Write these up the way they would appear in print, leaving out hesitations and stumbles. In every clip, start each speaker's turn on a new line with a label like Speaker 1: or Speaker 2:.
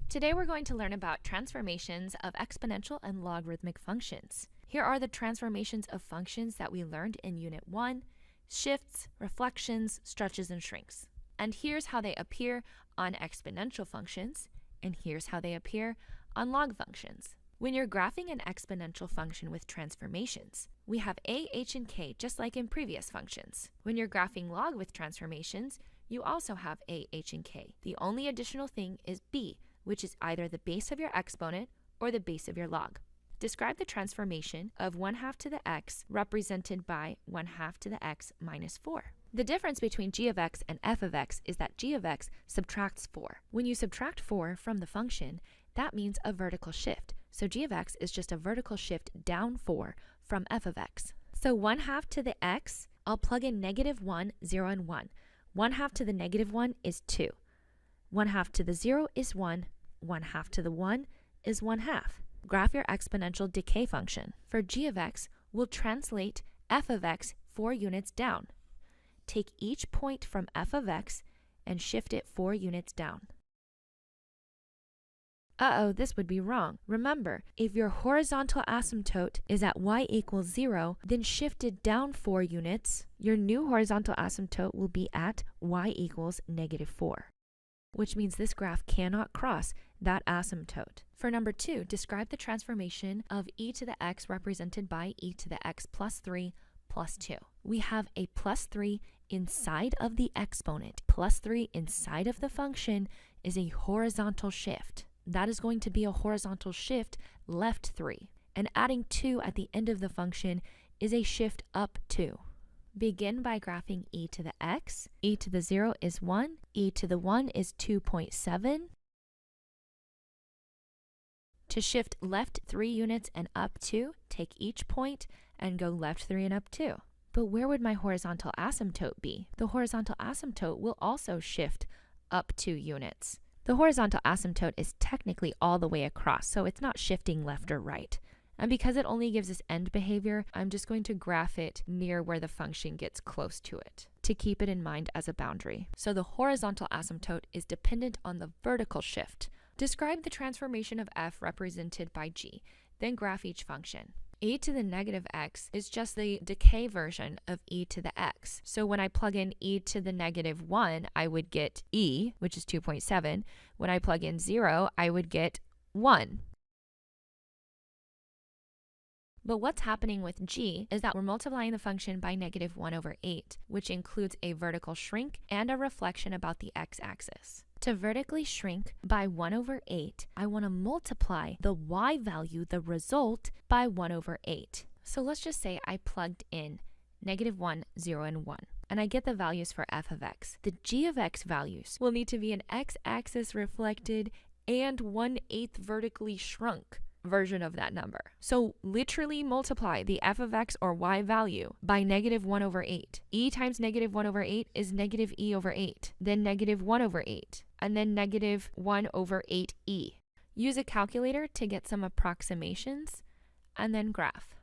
Speaker 1: Today we're going to learn about transformations of exponential and logarithmic functions. Here are the transformations of functions that we learned in Unit 1, shifts, reflections, stretches, and shrinks. And here's how they appear on exponential functions, and here's how they appear on log functions. When you're graphing an exponential function with transformations, we have a, h, and k just like in previous functions. When you're graphing log with transformations, you also have a, h, and k. The only additional thing is b, which is either the base of your exponent or the base of your log. Describe the transformation of 1/2 to the x represented by 1/2 to the x minus 4. The difference between g of x and f of x is that g of x subtracts 4. When you subtract 4 from the function, that means a vertical shift. So g of x is just a vertical shift down 4 from f of x. So 1/2 to the x, I'll plug in -1, 0, and 1. 1/2 to the -1 is 2. 1/2 to the 0 is 1. 1/2 to the 1 is 1/2. Graph your exponential decay function. For g of x, we'll translate f of x 4 units down. Take each point from f of x and shift it 4 units down. This would be wrong. Remember, if your horizontal asymptote is at y equals 0, then shifted down 4 units, your new horizontal asymptote will be at y equals -4, which means this graph cannot cross that asymptote. For number 2, describe the transformation of e to the x represented by e to the x plus 3 plus 2. We have a plus 3 inside of the exponent. Plus 3 inside of the function is a horizontal shift. That is going to be a horizontal shift left 3. And adding 2 at the end of the function is a shift up 2. Begin by graphing e to the x. E to the 0 is 1. E to the 1 is 2.7. To shift left 3 units and up 2, take each point and go left 3 and up 2. But where would my horizontal asymptote be? The horizontal asymptote will also shift up 2 units. The horizontal asymptote is technically all the way across, so it's not shifting left or right. And because it only gives us end behavior, I'm just going to graph it near where the function gets close to it to keep it in mind as a boundary. So the horizontal asymptote is dependent on the vertical shift. Describe the transformation of f represented by g, then graph each function. E to the -x is just the decay version of e to the x. So when I plug in e to the -1, I would get e, which is 2.7. When I plug in 0, I would get 1. But what's happening with g is that we're multiplying the function by -1/8, which includes a vertical shrink and a reflection about the x-axis. To vertically shrink by 1/8, I want to multiply the y value, the result, by 1/8. So let's just say I plugged in -1, 0, and 1, and I get the values for f of x. The g of x values will need to be an x-axis reflected and 1/8 vertically shrunk version of that number. So literally multiply the f of x or y value by -1/8. E times -1/8 is -e/8, then -1/8, and then -1/8e. Use a calculator to get some approximations, and then graph.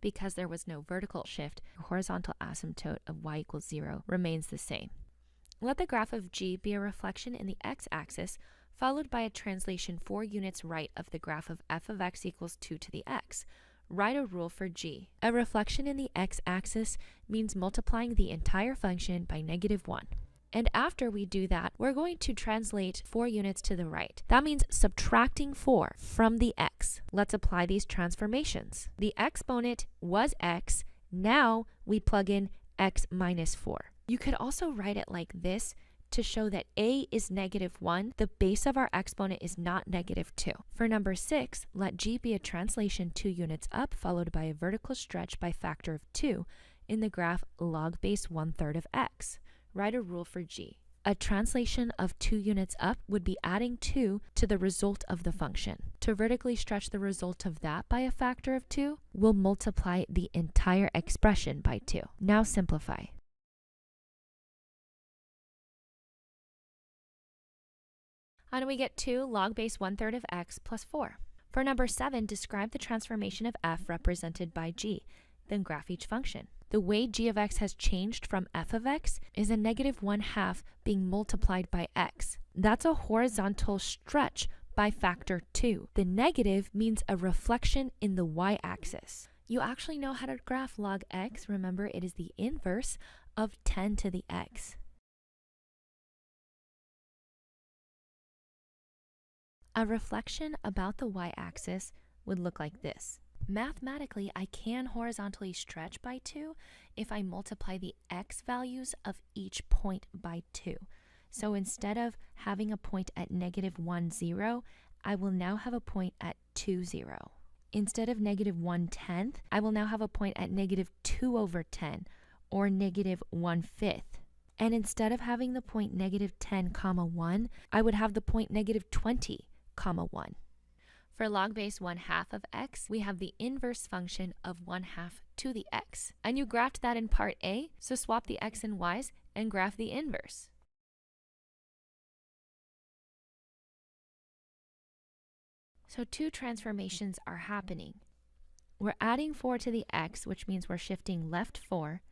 Speaker 1: Because there was no vertical shift, the horizontal asymptote of y equals 0 remains the same. Let the graph of g be a reflection in the x-axis followed by a translation 4 units right of the graph of f of x equals 2 to the x. Write a rule for g. A reflection in the x-axis means multiplying the entire function by -1. And after we do that, we're going to translate 4 units to the right. That means subtracting 4 from the x. Let's apply these transformations. The exponent was x. Now we plug in x minus 4. You could also write it like this to show that a is -1, the base of our exponent is not -2. For number 6, let g be a translation 2 units up followed by a vertical stretch by factor of 2 in the graph log base 1/3 of x. Write a rule for g. A translation of 2 units up would be adding 2 to the result of the function. To vertically stretch the result of that by a factor of 2, we'll multiply the entire expression by 2. Now simplify. And we get 2 log base 1/3 of x plus 4. For number 7, describe the transformation of f represented by g, then graph each function. the way g of x has changed from f of x is a negative 1/2 being multiplied by x. That's a horizontal stretch by factor 2. The negative means a reflection in the y-axis. You actually know how to graph log x. Remember, it is the inverse of 10 to the x. A reflection about the y-axis would look like this. Mathematically, I can horizontally stretch by 2 if I multiply the x values of each point by 2. So instead of having a point at negative 1, 0, I will now have a point at 2, 0. Instead of negative 1/10, I will now have a point at negative 2/10, or negative 1/5. And instead of having the point negative 10, 1, I would have the point negative 20, 1. For log base 1/2 of x, we have the inverse function of 1/2 to the x. And you graphed that in part A, so swap the x and y's and graph the inverse. So two transformations are happening. We're adding 4 to the x, which means we're shifting left 4,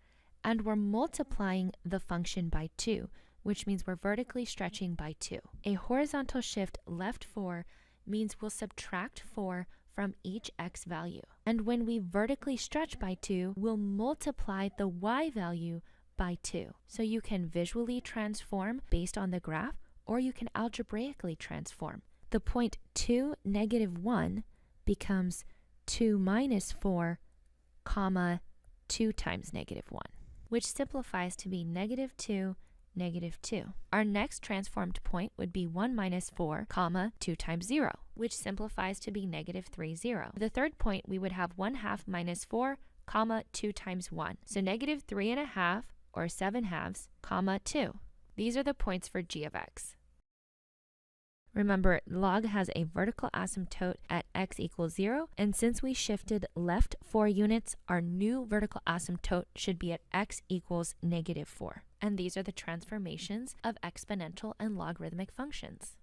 Speaker 1: and we're multiplying the function by 2, which means we're vertically stretching by 2. A horizontal shift left 4 means we'll subtract 4 from each x value. And when we vertically stretch by 2, we'll multiply the y value by 2. So you can visually transform based on the graph, or you can algebraically transform. The point 2, negative 1 becomes 2 minus 4, 2 times negative 1, which simplifies to be negative 2, negative 2. Our next transformed point would be 1 minus 4, 2 times 0, which simplifies to be negative 3, 0. The third point, we would have 1/2 minus 4, 2 times 1. So negative 3.5, or 7/2, 2. These are the points for g of x. Remember, log has a vertical asymptote at x equals 0, and since we shifted left 4 units, our new vertical asymptote should be at x equals negative 4. And these are the transformations of exponential and logarithmic functions.